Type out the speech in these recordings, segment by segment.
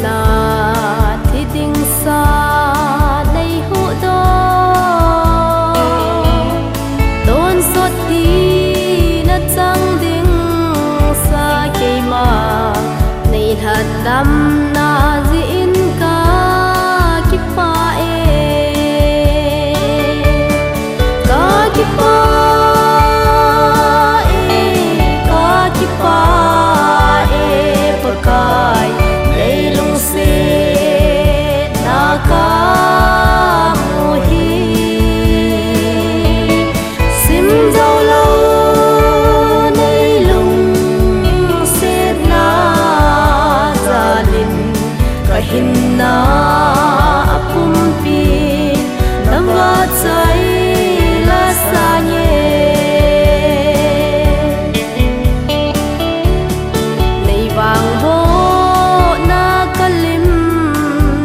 na thi ding sa nei hu do don sot hi na chang ding sa ke ma nei hat dam na ji in ka ki pa ki pa ki pa pakai hinna apum pi nawa chai la sa nye nei wang bo na kalim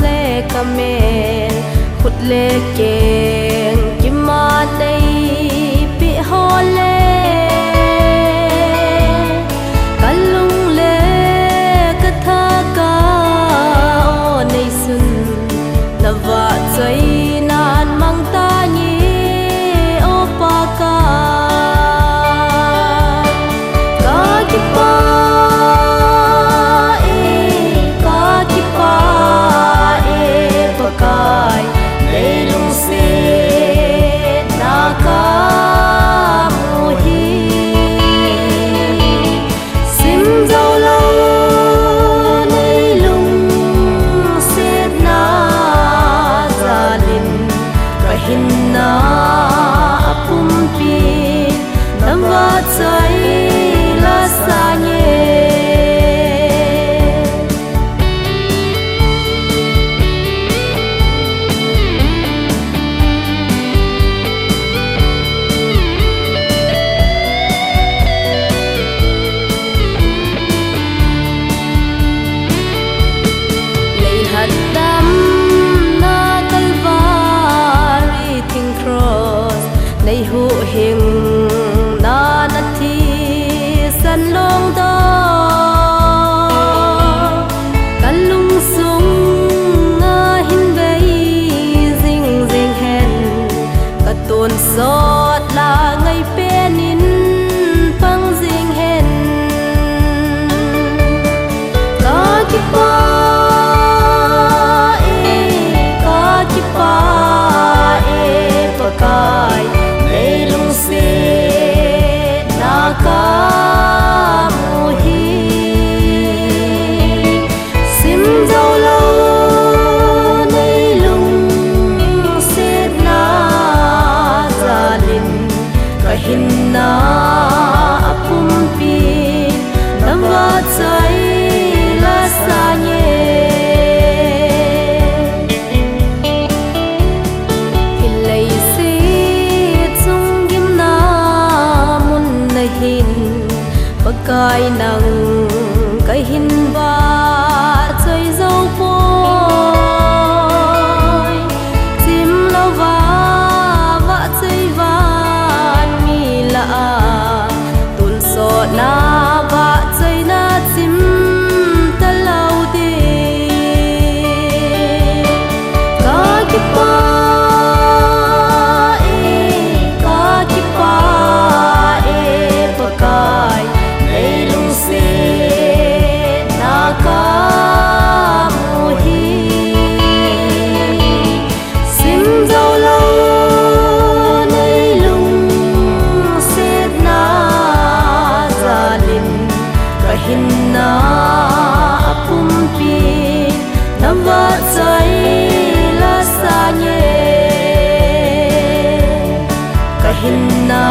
le kamen khut le keng ki ma nei pi hole kalung le ka tha ka wa chai nan mang ta ni o pa ka ki pa pakai nei lung se na ka mu hi sim dau lo nei lung se na hinna apum pi nawa chai la sa nye lei hat dam nei hu hing na na thi san long do kalung sung nga hin vei jing jing hen ka ton sot la ngai pe nin pang jing hen ka ki pa pakai hinna apum pi nawa chai la sa nye hilai se chung gim na mun na hin pakai nang kai hin ba chai zau poi chim lo wa chai wa tun so na ba chai na chim ta lau de ka ki pa pakai nei lung se na ka mu hi sim dau lo hinna apum pi nawa chai la sa nye ka hinna